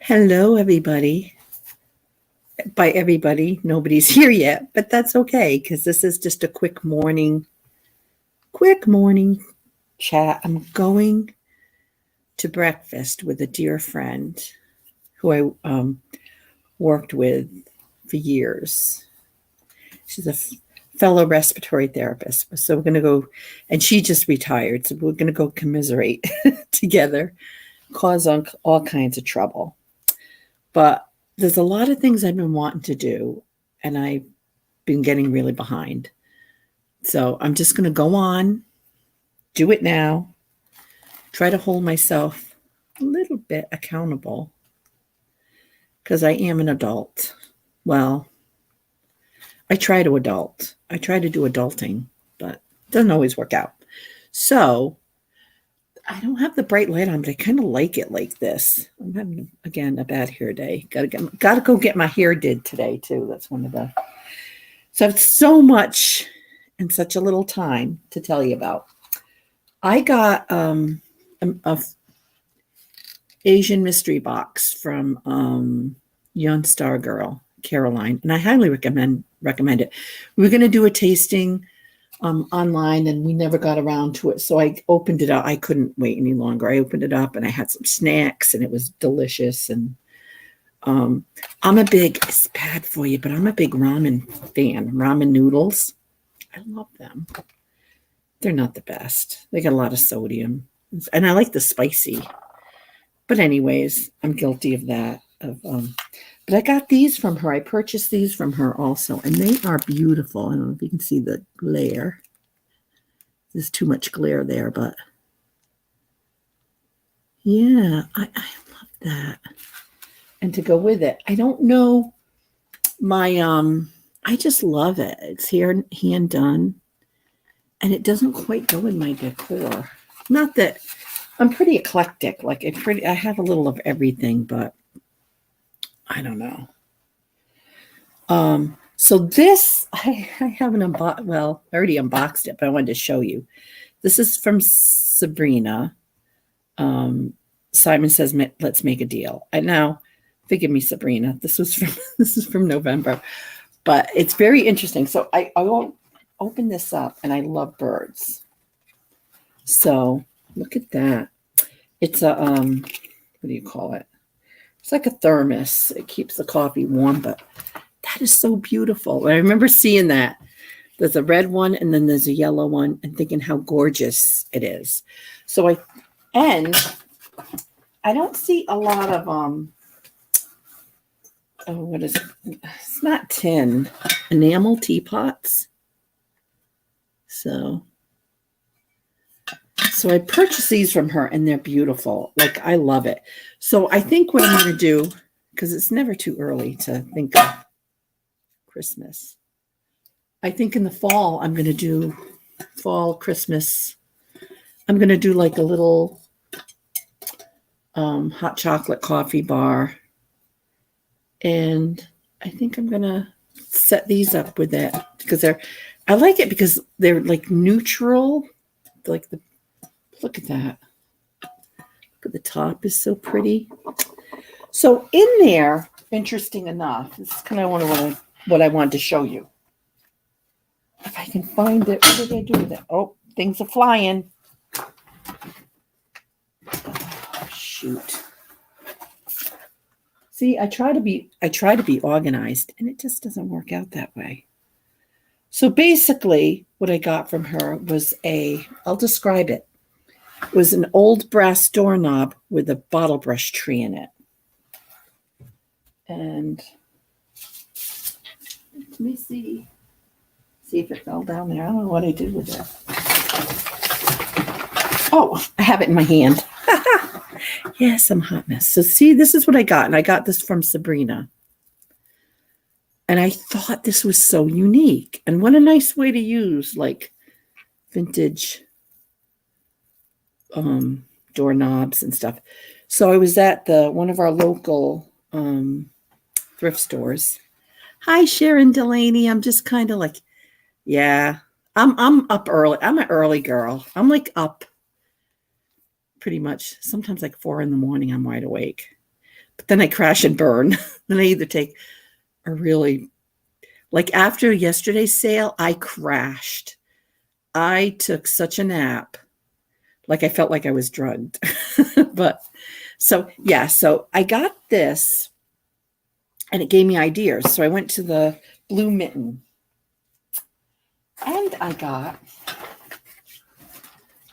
Hello, everybody. By everybody, nobody's here yet, but that's okay because this is just a quick morning chat. I'm going to breakfast with a dear friend who I worked with for years. She's a fellow respiratory therapist. So we're going to go, and she just retired. So we're going to go commiserate together, cause all kinds of trouble. But there's a lot of things I've been wanting to do, and I've been getting really behind. So I'm just going to go on, do it now, try to hold myself a little bit accountable because I am an adult. Well, I try to adult. I try to do adulting, but it doesn't always work out. So I don't have the bright light on, but I kind of like it like this. I'm having, again, a bad hair day. Got to go get my hair did today, too. That's one of the... So it's so much in such a little time to tell you about. I got a Asian mystery box from Young Star Girl, Caroline, and I highly recommend it. We were going to do a tasting online, and we never got around to it. So I opened it up. I couldn't wait any longer. I opened it up, and I had some snacks, and it was delicious. And it's bad for you, but I'm a big ramen fan. Ramen Noodles. I love them. They're not the best. They got a lot of sodium, and I like the spicy. But anyways, I'm guilty of that. But I got these from her. I purchased these from her also, and they are beautiful. I don't know if you can see the glare. There's too much glare there, but yeah, I love that. And to go with it, I don't know I just love it. It's hand done, and it doesn't quite go in my decor. Not that I'm pretty eclectic. Like I have a little of everything, but I don't know. So this, I haven't unboxed, well, I already unboxed it, but I wanted to show you. This is from Sabrina. Simon says, let's make a deal. And now, forgive me, Sabrina, this is from November, but it's very interesting. So I will open this up, and I love birds. So look at that. It's a, what do you call it? It's like a thermos. It keeps the coffee warm, but that is so beautiful. I remember seeing that. There's a red one, and then there's a yellow one, and thinking how gorgeous it is. So I don't see a lot of, what is it? It's not tin. Enamel teapots. So I purchased these from her, and they're beautiful. Like, I love it. So I think what I'm going to do, because it's never too early to think of Christmas. I think in the fall, I'm going to do fall Christmas. I'm going to do like a little hot chocolate coffee bar. And I think I'm going to set these up with it because I like it because they're like neutral. Like look at that. Look at the top is so pretty. So in there, interesting enough, this is kind of what I wanted to show you. If I can find it, what did I do with it? Oh, things are flying. Oh, shoot. See, I try to be organized, and it just doesn't work out that way. So basically, what I got from her was I'll describe it. It was an old brass doorknob with a bottle brush tree in it. And let me see if it fell down there. I don't know what I did with it. Oh, I have it in my hand. Yes, I'm hot mess. So see, this is what I got. And I got this from Sabrina. And I thought this was so unique. And what a nice way to use like vintage doorknobs and stuff. So I was at one of our local thrift stores. Hi, Sharon Delaney. I'm just kind of like, yeah, I'm up early. I'm an early girl. I'm like up pretty much sometimes like 4 a.m. I'm wide awake. But then I crash and burn. Then I either take a really, like after yesterday's sale, I crashed. I took such a nap. Like I felt like I was drugged. But so, yeah, so I got this and it gave me ideas. So I went to the Blue Mitten and I got,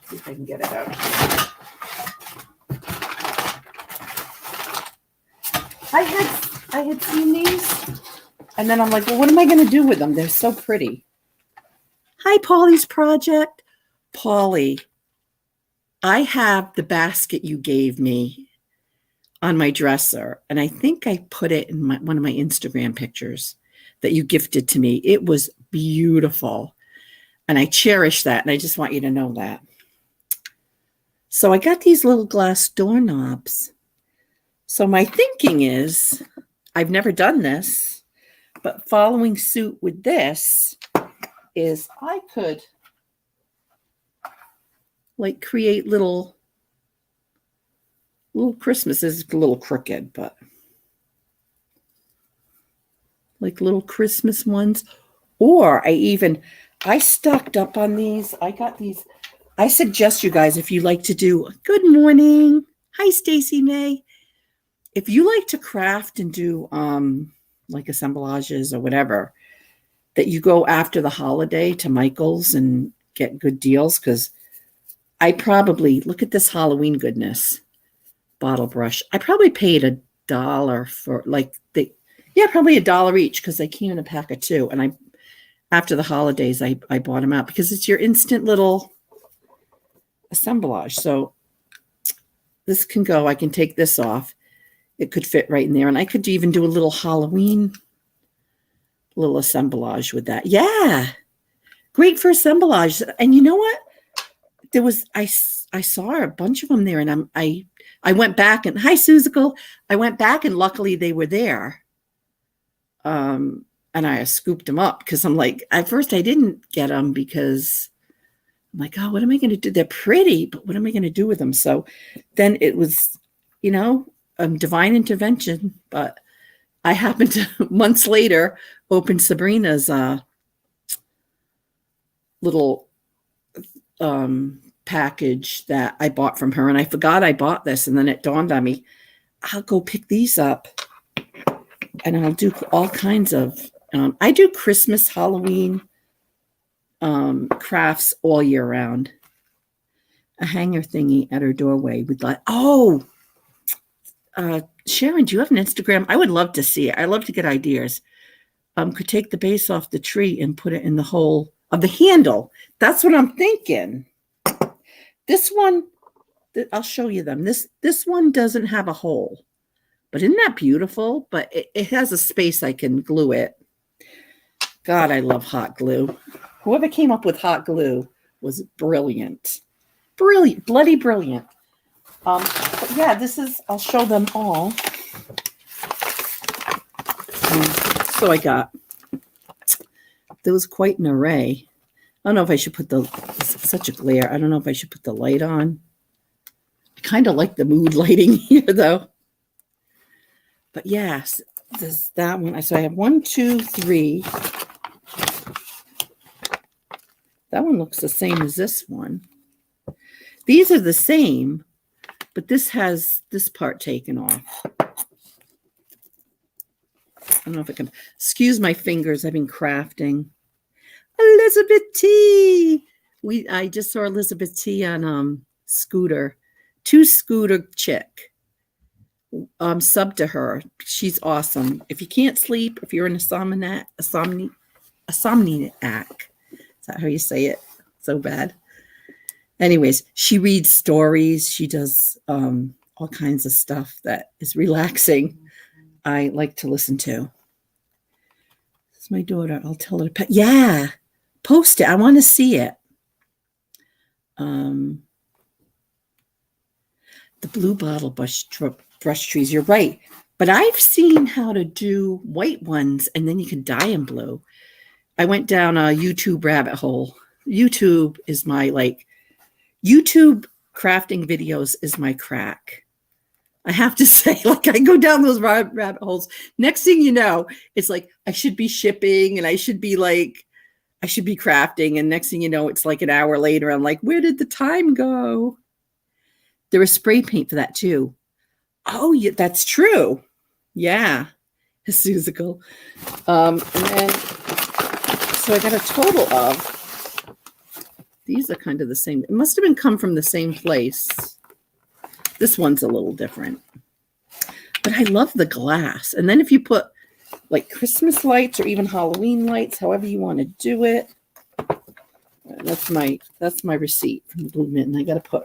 see if I can get it out. I had seen these and then I'm like, well, what am I going to do with them? They're so pretty. Hi, Polly's Project. Polly, I have the basket you gave me on my dresser, and I think I put it in one of my Instagram pictures that you gifted to me. It was beautiful, and I cherish that, and I just want you to know that. So I got these little glass doorknobs. So my thinking is, I've never done this, but following suit with this is I could like create little Christmases. It's a little crooked, but like little Christmas ones. Or I stocked up on these. I got these. I suggest you guys, if you like to do good morning. Hi, Stacy May. If you like to craft and do like assemblages or whatever, that you go after the holiday to Michael's and get good deals, because I probably, look at this Halloween goodness, bottle brush. I probably paid $1 for probably $1 each, because they came in a pack of 2. And after the holidays, I bought them out because it's your instant little assemblage. So this can go, I can take this off. It could fit right in there. And I could even do a little Halloween little assemblage with that. Yeah. Great for assemblage. And you know what? I saw a bunch of them there, and I went back and hi, Susical. I went back and luckily they were there. And I scooped them up because I'm like, at first I didn't get them because I'm like, oh, what am I going to do? They're pretty, but what am I going to do with them? So then it was, divine intervention. But I happened to months later open Sabrina's little package that I bought from her, and I forgot I bought this, and then it dawned on me, I'll go pick these up and I'll do all kinds of I do Christmas, Halloween crafts all year round. A hanger thingy at her doorway with Sharon, do you have an Instagram? I would love to see it. I love to get ideas. Could take the base off the tree and put it in the hole of the handle. That's what I'm thinking. This one, I'll show you them. This one doesn't have a hole, but isn't that beautiful? But it has a space I can glue it. God, I love hot glue. Whoever came up with hot glue was brilliant. Brilliant, bloody brilliant. But yeah, I'll show them all. So there was quite an array. I don't know if I should put it's such a glare. I don't know if I should put the light on. I kind of like the mood lighting here though. But yes, there's that one. So I have 1, 2, 3. That one looks the same as this one. These are the same, but this has this part taken off. I don't know if I can, excuse my fingers. I've been crafting. Elizabeth T. I just saw Elizabeth T on Scooter. 2 Scooter chick. Sub to her. She's awesome. If you can't sleep, if you're an insomniac, is that how you say it? So bad. Anyways, she reads stories. She does all kinds of stuff that is relaxing. I like to listen to. This is my daughter. I'll tell her to yeah, post it. I want to see it. The blue bottle brush trees. You're right. But I've seen how to do white ones, and then you can dye them blue. I went down a YouTube rabbit hole. YouTube is my YouTube crafting videos is my crack. I have to say, like, I go down those rabbit holes. Next thing you know, it's like I should be shipping and I should be crafting. And next thing you know, it's like an hour later. I'm like, where did the time go? There was spray paint for that too. Oh, yeah, that's true. Yeah. Susical. And then, so I got a total of, these are kind of the same. It must have been come from the same place. This one's a little different. But I love the glass. And then if you put like Christmas lights or even Halloween lights, however you want to do it. That's my receipt from Blue Mitten. I gotta put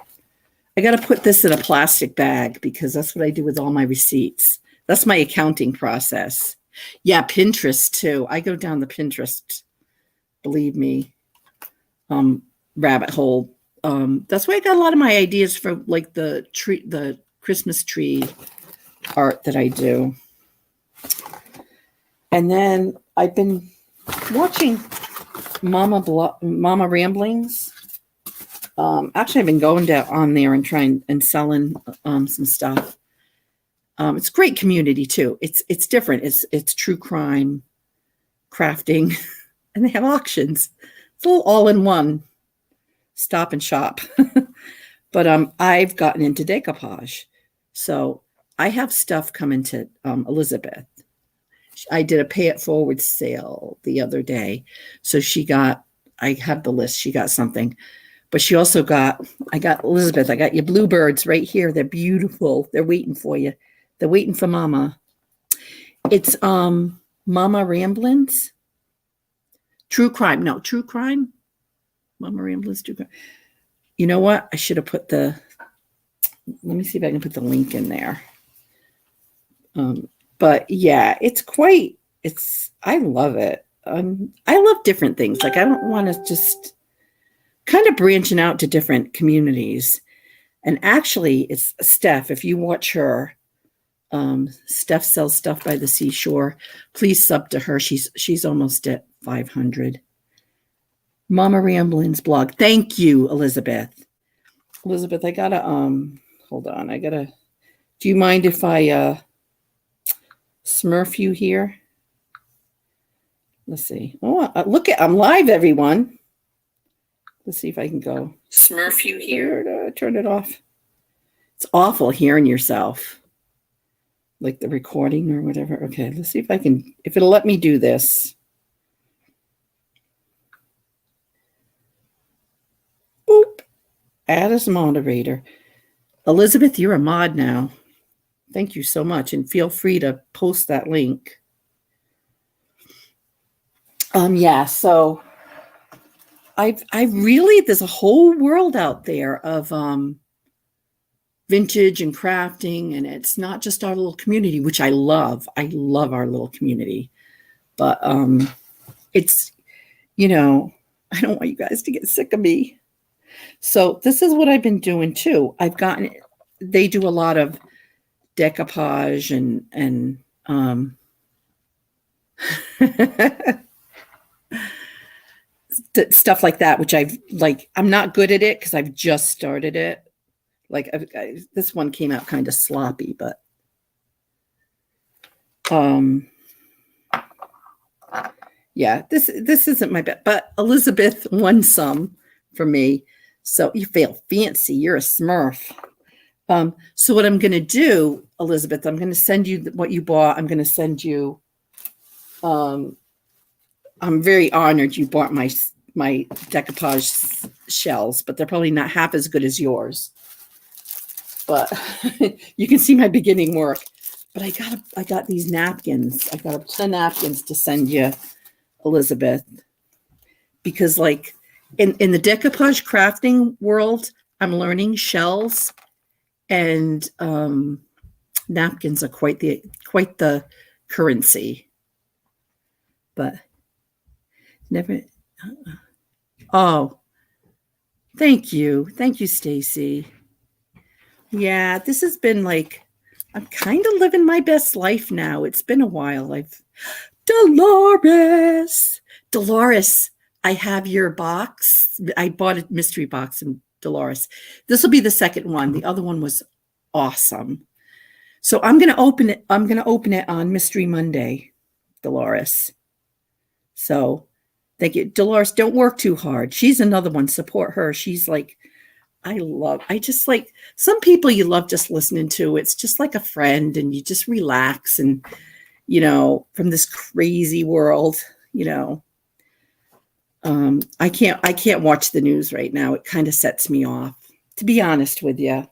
this in a plastic bag because that's what I do with all my receipts. That's my accounting process. Yeah, Pinterest too. I go down the Pinterest, believe me, rabbit hole. That's why I got a lot of my ideas for like the Christmas tree art that I do. And then I've been watching Mama Ramblings. Actually, I've been going down on there and trying and selling some stuff. It's a great community too. It's different. It's true crime, crafting, and they have auctions. It's a little all in one. Stop and shop. But I've gotten into decoupage. So I have stuff coming to Elizabeth. I did a pay it forward sale the other day. So I have the list. She got something. But she also I got Elizabeth, I got your bluebirds right here. They're beautiful. They're waiting for you. They're waiting for Mama. It's Mama Ramblings. True crime. No, true crime. Mama Ramblings, true crime. You know what? I should have put let me see if I can put the link in there. But yeah, I love it. I love different things. Like I don't want to just kind of branching out to different communities. And actually it's Steph. If you watch her, Steph sells stuff by the seashore. Please sub to her. She's almost at 500. Mama Ramblings blog. Thank you, Elizabeth. Elizabeth, I gotta hold on. Do you mind if I smurf you here? Let's see. Oh, I'm live, everyone. Let's see if I can go smurf you here. Turn it off. It's awful hearing yourself, like the recording or whatever. Okay, let's see if it'll let me do this. Boop. Add as moderator. Elizabeth, you're a mod now. Thank you so much. And feel free to post that link. Yeah, so I really, there's a whole world out there of vintage and crafting, and it's not just our little community, which I love. I love our little community. But it's, I don't want you guys to get sick of me. So this is what I've been doing too. They do a lot of decoupage and stuff like that, which I'm not good at it because I've just started it. Like this one came out kind of sloppy, but yeah, this isn't my bet. But Elizabeth won some for me. So you feel fancy. You're a Smurf. So what I'm going to do, Elizabeth, I'm going to send you what you bought. I'm going to send you. I'm very honored you bought my decoupage shells, but they're probably not half as good as yours. But you can see my beginning work. But I got these napkins. I got a ton of napkins to send you, Elizabeth, because like in the decoupage crafting world, I'm learning shells and napkins are quite the currency. But never. Oh, thank you, Stacy. Yeah, this has been like I'm kind of living my best life now. It's been a while. Dolores, I have your box. I bought a mystery box from Dolores. This will be the second one. The other one was awesome. So I'm going to open it. I'm going to open it on Mystery Monday, Dolores. So thank you. Dolores, don't work too hard. She's another one. Support her. She's like, I just like some people you love just listening to. It's just like a friend and you just relax and, from this crazy world, I can't watch the news right now. It kind of sets me off, to be honest with you.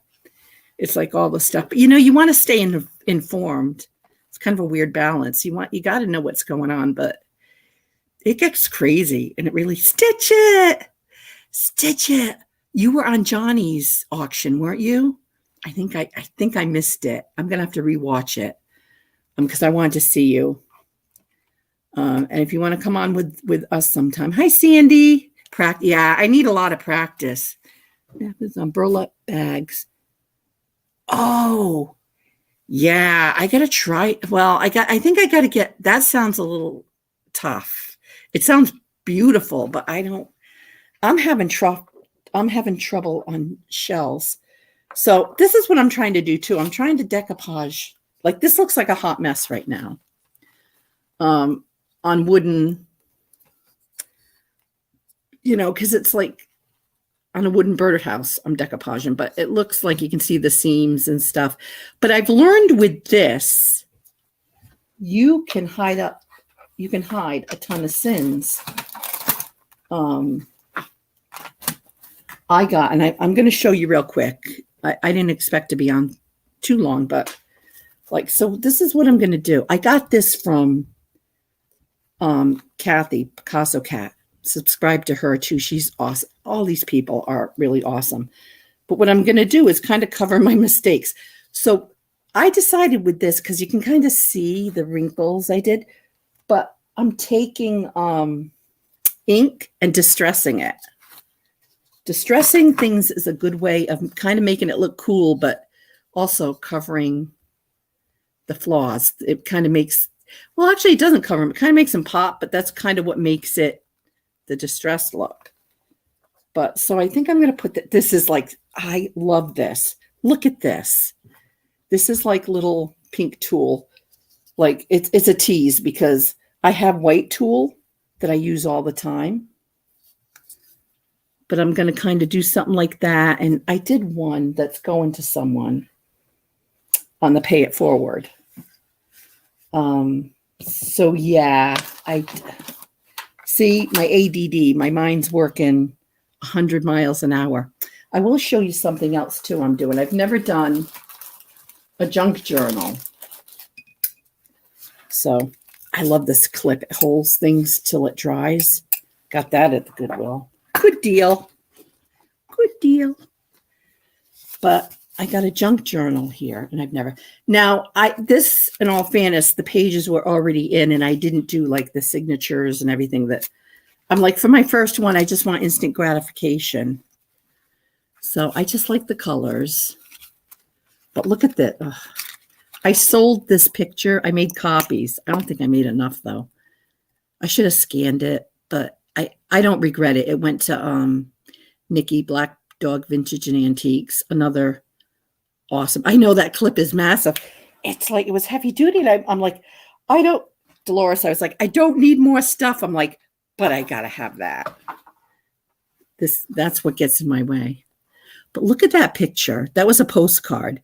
It's like all the stuff, but you want to stay informed. It's kind of a weird balance. You got to know what's going on, but it gets crazy and it really Stitch it. You were on Johnny's auction, weren't you? I think I missed it. I'm going to have to rewatch it because I wanted to see you. And if you want to come on with us sometime. Hi, Sandy. Yeah, I need a lot of practice. There's umbrella bags. Oh, yeah. I got to try. Well, I think I got to get, that sounds a little tough. It sounds beautiful, but I'm having trouble on shells. So this is what I'm trying to do too. I'm trying to decoupage. Like this looks like a hot mess right now. On wooden, because it's like on a wooden birdhouse, I'm decoupaging, but it looks like you can see the seams and stuff. But I've learned with this, you can hide a ton of sins. I'm going to show you real quick. I didn't expect to be on too long, but so this is what I'm going to do. I got this from Kathy, Picasso Cat. Subscribe to her too. She's awesome. All these people are really awesome. But what I'm going to do is kind of cover my mistakes. So I decided with this, because you can kind of see the wrinkles I did, but I'm taking ink and distressing it. Distressing things is a good way of kind of making it look cool, but also covering the flaws. It kind of makes, well, actually it doesn't cover them. It kind of makes them pop, but that's kind of what makes it the distressed look. But so I think I'm going to put that. This is like, I love this. Look at this. This is like little pink tulle. Like it's a tease because I have white tulle that I use all the time. But I'm going to kind of do something like that. And I did one that's going to someone on the Pay It Forward. So yeah, I see my ADD, my mind's working 100 miles an hour. I will show you something else too I'm doing. I've never done a junk journal. So I love this clip. It holds things till it dries. Got that at the Goodwill. Good deal. Good deal. But I got a junk journal here and I've never. Now, this, in all fairness, the pages were already in and I didn't do like the signatures and everything that I'm like, for my first one, I just want instant gratification. So I just like the colors. But look at that. Ugh. I sold this picture. I made copies. I don't think I made enough though. I should have scanned it, but I don't regret it. It went to Nikki, Black Dog Vintage and Antiques. Another awesome. I know that clip is massive. It's like it was heavy duty. And I'm like, Dolores, I was like, I don't need more stuff. I'm like, but I gotta have that. That's what gets in my way. But look at that picture. That was a postcard.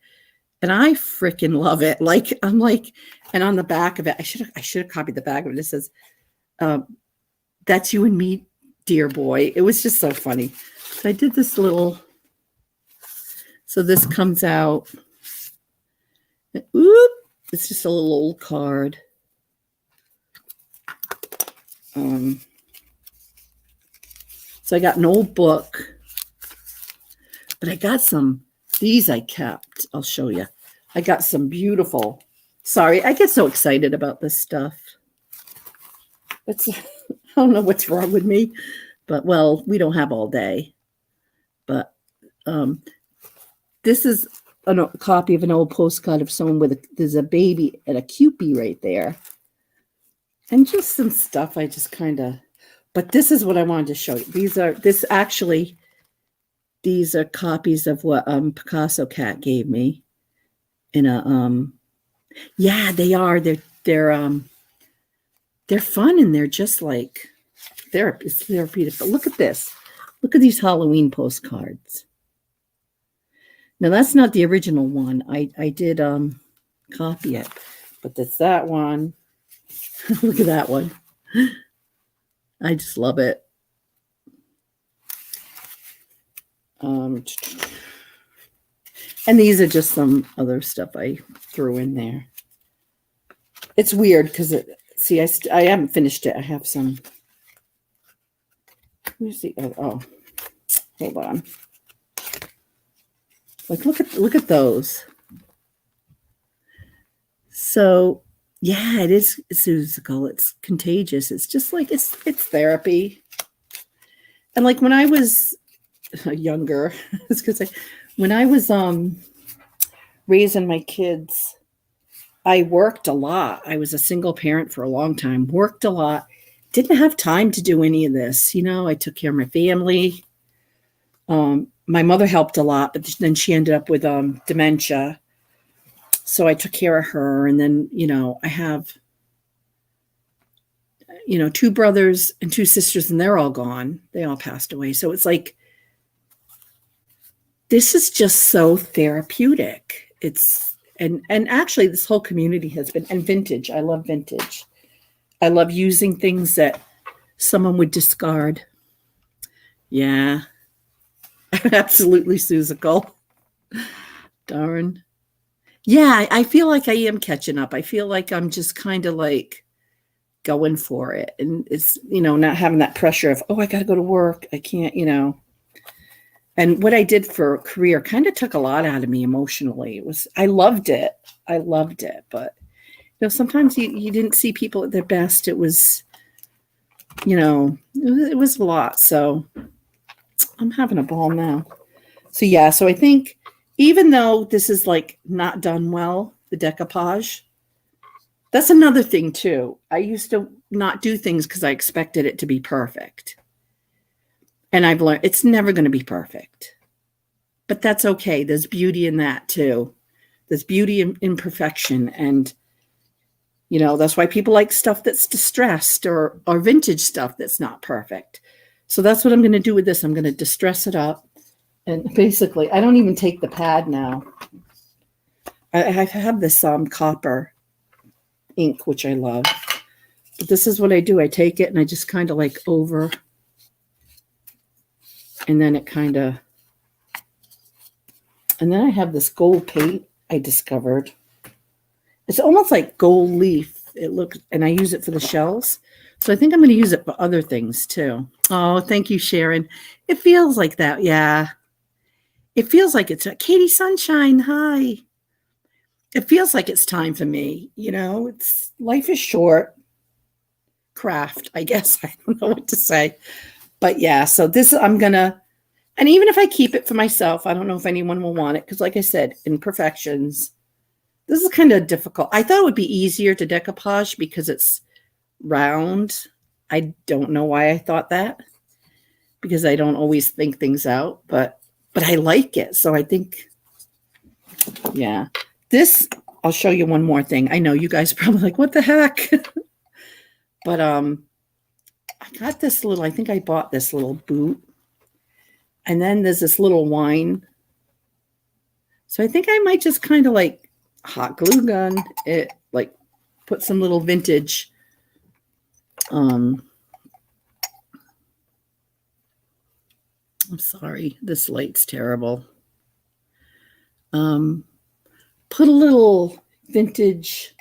And I freaking love it. Like, I'm like, and on the back of it, I should have copied the back of it. It says, that's you and me, dear boy. It was just so funny. So I did this little, so this comes out. Oop, it's just a little old card. So I got an old book, but I got these I kept. I'll show you. I got some beautiful, sorry, I get so excited about this stuff. I don't know what's wrong with me, but well, we don't have all day. But this is a copy of an old postcard of someone there's a baby and a Cupid right there. And just some stuff I just kind of, but this is what I wanted to show you. These are copies of what Picasso Cat gave me. in a yeah, they are. They're fun, and they're just like it's therapeutic. But look at this. Look at these Halloween postcards. Now that's not the original one. I did copy it, but it's that one. Look at that one. I just love it. And these are just some other stuff I threw in there. It's weird because I haven't finished it. I have some. Let me see. Oh, hold on. Like look at those. So yeah, it is musical. It's contagious. It's just like it's therapy. And like when I was younger, it's because when I was raising my kids, I worked a lot. I was a single parent for a long time. Worked a lot. Didn't have time to do any of this. I took care of my family. My mother helped a lot, but then she ended up with dementia. So I took care of her. And then, I have, 2 brothers and 2 sisters, and they're all gone. They all passed away. So it's like, this is just so therapeutic. And actually this whole community has been, and vintage. I love vintage. I love using things that someone would discard. Yeah. Absolutely Susical. Darn. Yeah, I feel like I am catching up. I feel like I'm just kind of like going for it. And it's, not having that pressure of, I got to go to work. I can't, And what I did for a career kind of took a lot out of me emotionally. I loved it. But, sometimes you didn't see people at their best. It was, it was a lot. So I'm having a ball now. So yeah, so I think even though this is like not done well, the decoupage, that's another thing too. I used to not do things because I expected it to be perfect. And I've learned it's never going to be perfect. But that's okay. There's beauty in that too. There's beauty in imperfection. And, that's why people like stuff that's distressed or vintage stuff that's not perfect. So that's what I'm going to do with this. I'm going to distress it up. And basically, I don't even take the pad now. I have this copper ink, which I love. But this is what I do. I take it and I just kind of like over. And then and then I have this gold paint I discovered. It's almost like gold leaf. And I use it for the shells. So I think I'm going to use it for other things too. Oh, thank you, Sharon. It feels like that. Yeah. It feels like it's Katie Sunshine. Hi. It feels like it's time for me. Life is short. Craft, I guess. I don't know what to say. But yeah, so this I'm going to, and even if I keep it for myself, I don't know if anyone will want it. Because like I said, imperfections, this is kind of difficult. I thought it would be easier to decoupage because it's round. I don't know why I thought that. Because I don't always think things out. But I like it. So I think, yeah. This, I'll show you one more thing. I know you guys are probably like, what the heck? But I got this I think I bought this little boot. And then there's this little wine. So I think I might just kind of like hot glue gun it, like put some little vintage I'm sorry, this light's terrible. Put a little vintage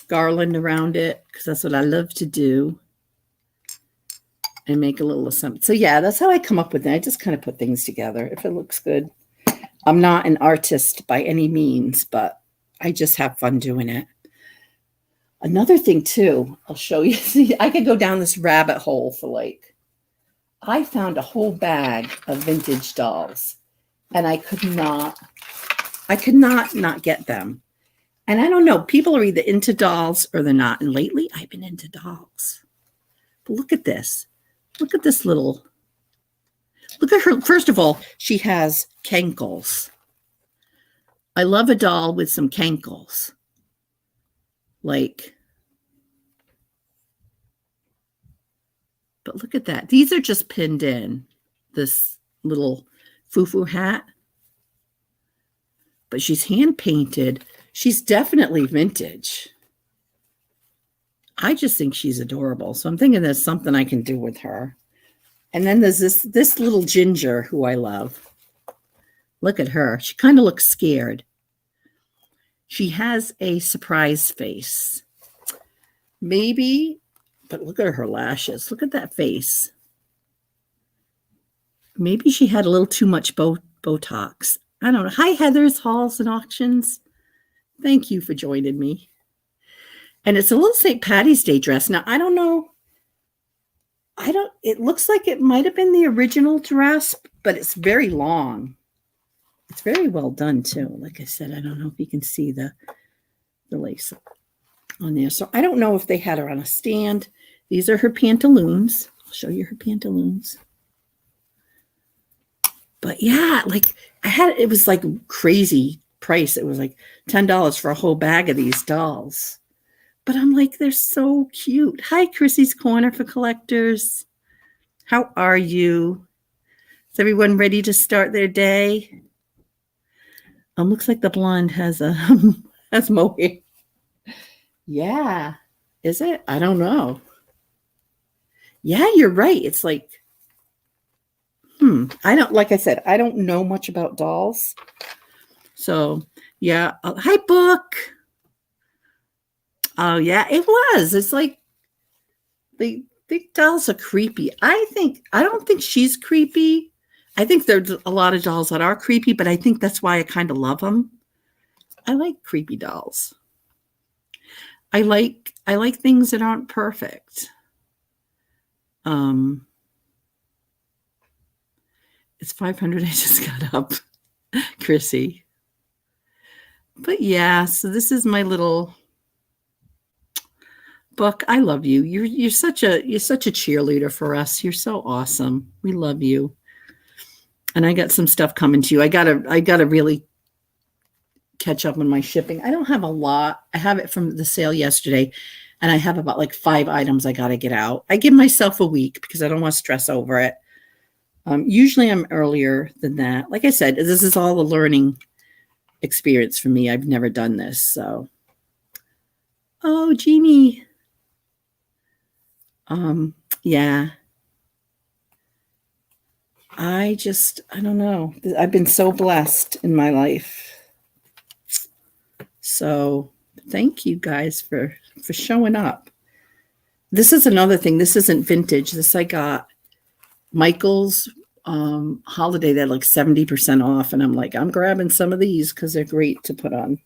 garland around it because that's what I love to do. And make a little of something. So yeah, that's how I come up with it. I just kind of put things together if it looks good. I'm not an artist by any means, but I just have fun doing it. Another thing too, I'll show you. See, I could go down this rabbit hole for I found a whole bag of vintage dolls and I could not get them. And I don't know, people are either into dolls or they're not. And lately I've been into dolls. But look at this. Look at this little, look at her. First of all, she has cankles. I love a doll with some cankles. Like, but look at that. These are just pinned in, this little foo-foo hat. But she's hand painted. She's definitely vintage. I just think she's adorable. So I'm thinking there's something I can do with her. And then there's this little ginger who I love. Look at her. She kind of looks scared. She has a surprise face. Maybe, but look at her lashes. Look at that face. Maybe she had a little too much Botox. I don't know. Hi, Heather's Hauls and Auctions. Thank you for joining me. And it's a little St. Patty's Day dress. Now, I don't know. It looks like it might have been the original dress, but it's very long. It's very well done, too. Like I said, I don't know if you can see the lace on there. So I don't know if they had her on a stand. These are her pantaloons. I'll show you her pantaloons. But yeah, like it was like crazy price. It was like $10 for a whole bag of these dolls. But I'm like, they're so cute. Hi, Chrissy's Corner for Collectors. How are you? Is everyone ready to start their day? Looks like the blonde has mohair. Yeah. Is it? I don't know. Yeah, you're right. It's like, like I said, I don't know much about dolls. So, yeah. Hi, Book. Oh, yeah, it was. It's like, the dolls are creepy. I don't think she's creepy. I think there's a lot of dolls that are creepy, but I think that's why I kind of love them. I like creepy dolls. I like things that aren't perfect. It's 500. I just got up, Chrissy. But yeah, so this is my little Book. I love you. You're such a cheerleader for us. You're so awesome. We love you. And I got some stuff coming to you. I gotta really catch up on my shipping. I don't have a lot. I have it from the sale yesterday, and I have about like 5 items I gotta get out. I give myself a week because I don't want to stress over it. Usually I'm earlier than that. Like I said, this is all a learning experience for me. I've never done this, so. Oh, Jeannie. Yeah. I don't know. I've been so blessed in my life. So thank you guys for showing up. This is another thing. This isn't vintage. This I got Michael's holiday. They're like 70% off. And I'm like, I'm grabbing some of these because they're great to put on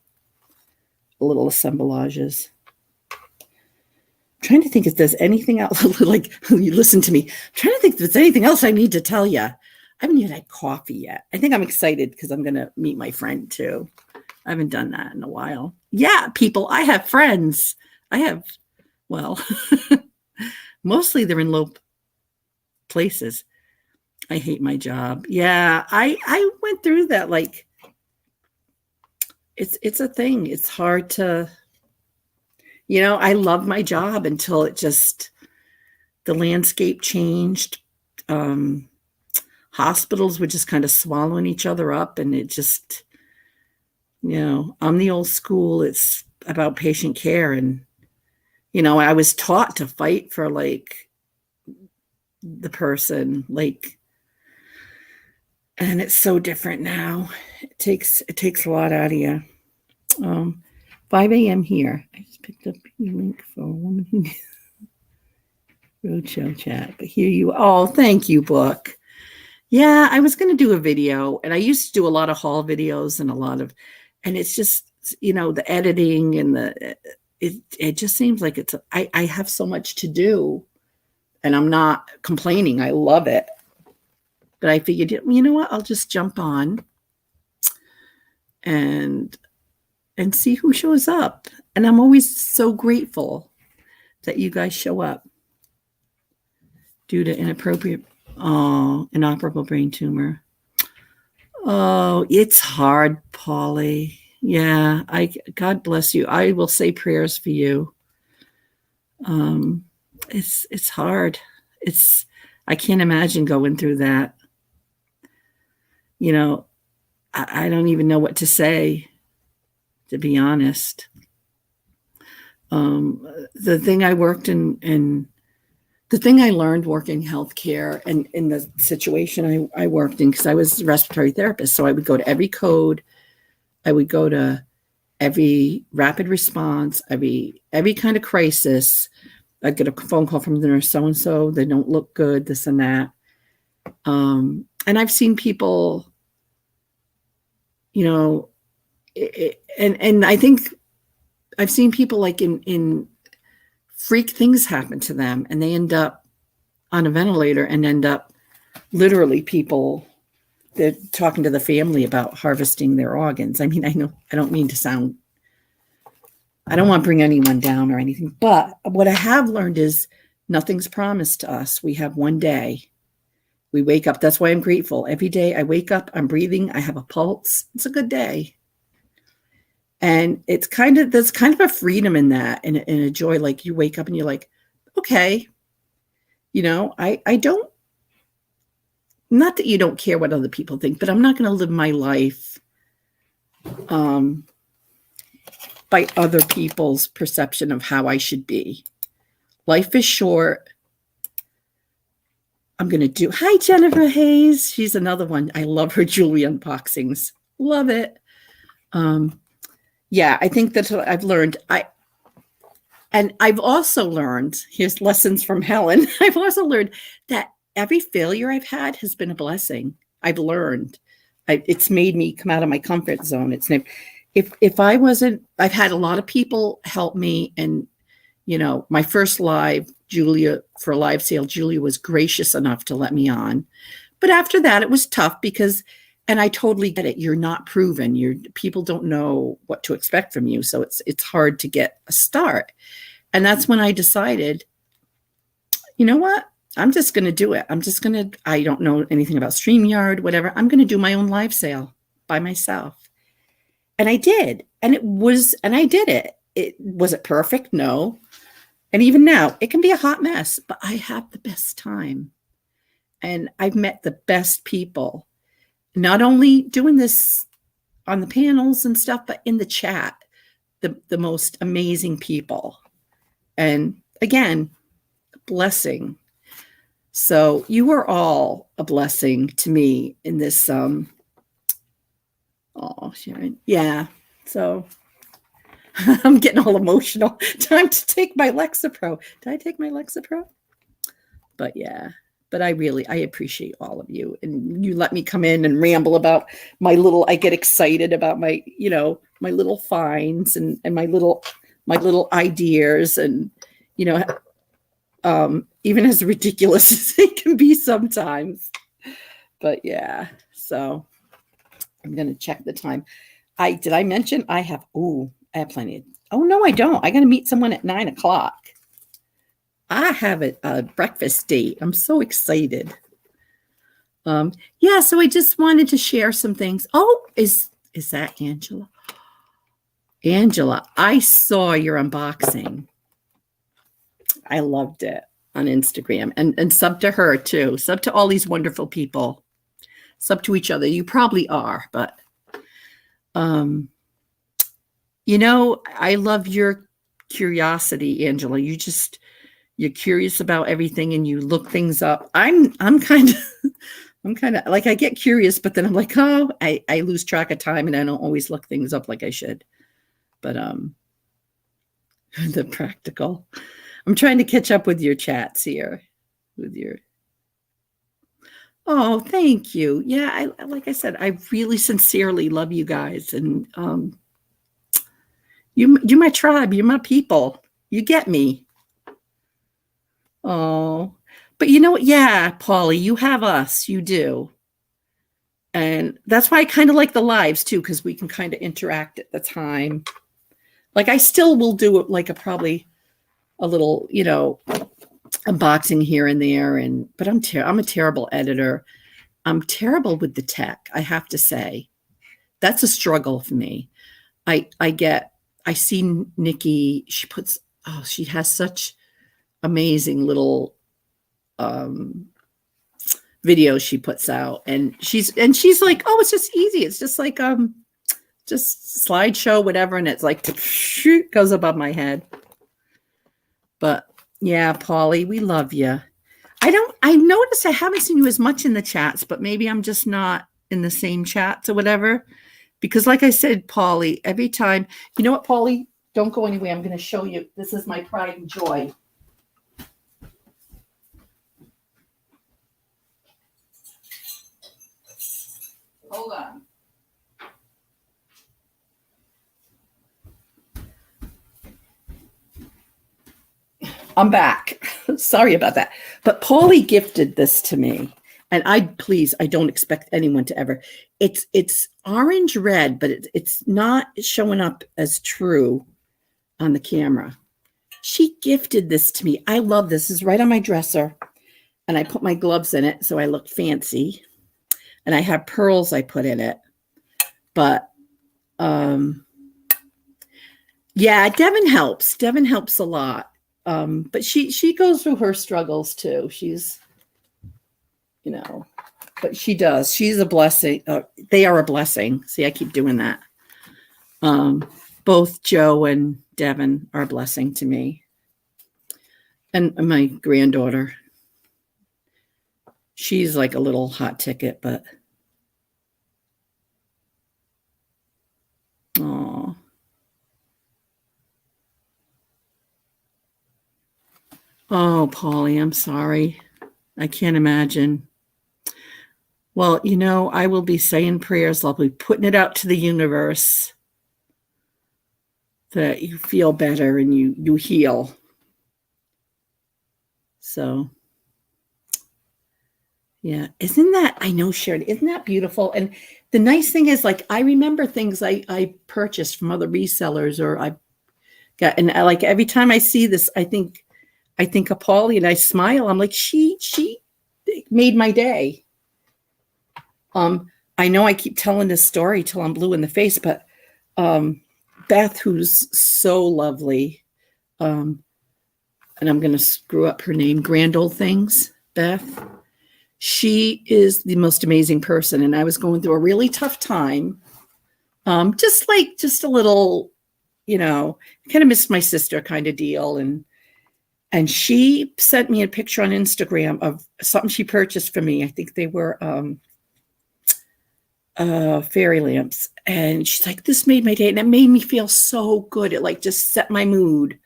little assemblages. I'm trying to think if there's anything else. Like, you listen to me. I'm trying to think if there's anything else I need to tell you. I haven't even had coffee yet. I think I'm excited because I'm going to meet my friend too. I haven't done that in a while. Yeah, people, I have friends. Mostly they're in low places. I hate my job. Yeah, I went through that. Like, it's a thing. It's hard to, I love my job until the landscape changed. Hospitals were just kind of swallowing each other up, and it just, I'm the old school. It's about patient care. And, I was taught to fight for like the person, like, and it's so different now. It takes a lot out of you. 5 a.m. here. I just picked up your link for a woman who roadshow chat, but here you. Oh, thank you, Book. Yeah, I was going to do a video, and I used to do a lot of haul videos and it's just, the editing and it just seems like I have so much to do, and I'm not complaining. I love it. But I figured, you know what? I'll just jump on and see who shows up. And I'm always so grateful that you guys show up due to inoperable brain tumor. Oh, it's hard, Polly. Yeah, God bless you. I will say prayers for you. Um, it's hard. It's I can't imagine going through that. You know, I don't even know what to say, to be honest. The thing I worked in the thing I learned working healthcare and in the situation I worked in, because I was a respiratory therapist, so I would go to every code, I would go to every rapid response, every kind of crisis. I'd get a phone call from the nurse, so and so, they don't look good, this and that. And I've seen people, you know, and I think I've seen people like in freak things happen to them, and they end up on a ventilator and end up literally people. They're talking to the family about harvesting their organs. I mean, I know I don't mean to sound, I don't want to bring anyone down or anything, but what I have learned is nothing's promised to us. We have one day. We wake up. That's why I'm grateful. Every day I wake up, I'm breathing, I have a pulse. It's a good day. And there's kind of a freedom in that, and a joy. Like you wake up and you're like, okay, I don't, not that you don't care what other people think, but I'm not going to live my life by other people's perception of how I should be. Life is short. I'm going to do, hi, Jennifer Hayes. She's another one. I love her jewelry unboxings. Love it. Yeah, I think that's what I've learned. And I've also learned, here's lessons from Helen. I've also learned that every failure I've had has been a blessing. I've learned. It's made me come out of my comfort zone. If I wasn't, I've had a lot of people help me. And, my first live, for a live sale, Julia was gracious enough to let me on. But after that, it was tough because, and I totally get it, you're not proven. People don't know what to expect from you. So it's hard to get a start. And that's when I decided, you know what? I'm just going to do it. I don't know anything about StreamYard, whatever. I'm going to do my own live sale by myself. And I did. And I did it. Was it perfect? No. And even now, it can be a hot mess, but I have the best time. And I've met the best people, not only doing this on the panels and stuff, but in the chat, the most amazing people. And again, blessing. So you are all a blessing to me in this. Sharon. Yeah. So I'm getting all emotional. Time to take my Lexapro. Did I take my Lexapro? But yeah. But I appreciate all of you. And you let me come in and ramble about I get excited about my little finds and my little ideas, and, even as ridiculous as they can be sometimes. But yeah, so I'm going to check the time. Did I mention I have plenty. Oh, no, I don't. I got to meet someone at 9:00. I have a breakfast date. I'm so excited. Yeah, so I just wanted to share some things. Oh, is that Angela? Angela, I saw your unboxing. I loved it on Instagram, and sub to her too. Sub to all these wonderful people. Sub to each other. You probably are, but I love your curiosity, Angela. You're curious about everything and you look things up. I'm kind of like, I get curious, but then I'm like, I lose track of time and I don't always look things up like I should. But the practical. I'm trying to catch up with your chats here. Oh, thank you. Yeah, like I said, I really sincerely love you guys, and you're my tribe. You're my people. You get me. Oh, but you know what? Yeah, Polly, you have us. You do. And that's why I kind of like the lives too, because we can kind of interact at the time. Like I still will do it like probably a little, unboxing here and there. But I'm a terrible editor. I'm terrible with the tech, I have to say. That's a struggle for me. I see Nikki, she has such amazing little videos she puts out, and she's like, oh, it's just easy. It's just like just slideshow, whatever, and it's like goes above my head. But yeah, Polly, we love you. I noticed I haven't seen you as much in the chats, but maybe I'm just not in the same chats or whatever. Because like I said, Polly, every time, you know what, Polly, don't go anywhere. I'm going to show you. This is my pride and joy. Hold on. I'm back. Sorry about that. But Paulie gifted this to me. And I don't expect anyone to ever. It's orange red, but it's not showing up as true on the camera. She gifted this to me. I love this. It's right on my dresser. And I put my gloves in it so I look fancy. And I have pearls I put in it. But yeah, Devin helps. Devin helps a lot. But she goes through her struggles too. She's, but she does. She's a blessing. They are a blessing. See, I keep doing that. Both Joe and Devin are a blessing to me. And my granddaughter. She's like a little hot ticket, but oh. Oh, Polly, I'm sorry. I can't imagine. Well, I will be saying prayers. I'll be putting it out to the universe that you feel better and you heal. So, yeah. I know, Sharon, isn't that beautiful? And the nice thing is, like, I remember things I purchased from other resellers, or I got, and like every time I see this, I think of Polly and I smile. I'm like, she made my day. I know I keep telling this story till I'm blue in the face, but Beth, who's so lovely, and I'm going to screw up her name, Grand Old Things, Beth, she is the most amazing person. And I was going through a really tough time. Just a little, kind of missed my sister kind of deal. And she sent me a picture on Instagram of something she purchased for me. I think they were fairy lamps. And she's like, this made my day. And it made me feel so good. It like just set my mood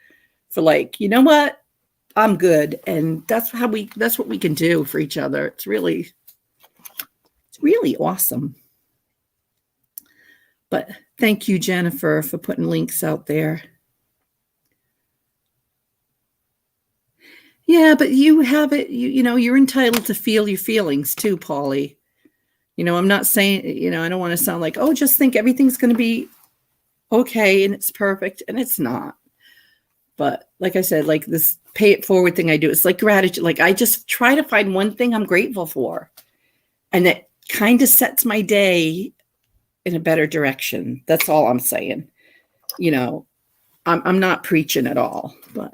for like, you know what? I'm good. And that's what we can do for each other. It's really awesome. But thank you, Jennifer, for putting links out there. Yeah, but you have it, you're entitled to feel your feelings too, Polly. I'm not saying, I don't want to sound like, oh, just think everything's going to be okay and it's perfect, and it's not. But like I said, like this pay it forward thing I do, it's like gratitude. Like I just try to find one thing I'm grateful for, and it kind of sets my day in a better direction. That's all I'm saying. I'm not preaching at all, but.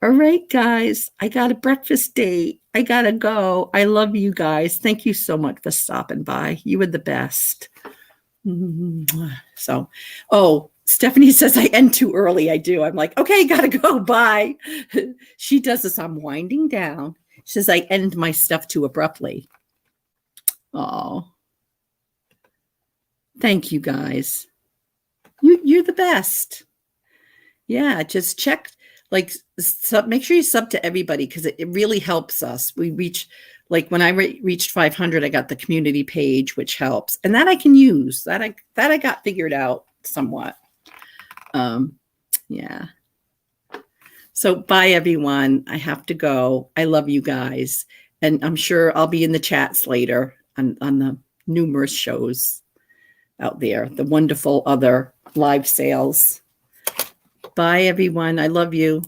All right, guys, I got a breakfast date. I got to go. I love you guys. Thank you so much for stopping by. You were the best. So, Stephanie says I end too early. I do. I'm like, okay, got to go. Bye. She does this. I'm winding down. She says I end my stuff too abruptly. Oh, thank you, guys. You're the best. Yeah, just check. Like, make sure you sub to everybody, because it really helps us. We reach, like when I reached 500, I got the community page, which helps, and that I can use. That I got figured out somewhat. Yeah. So bye, everyone. I have to go. I love you guys, and I'm sure I'll be in the chats later on the numerous shows out there, the wonderful other live sales. Bye, everyone. I love you.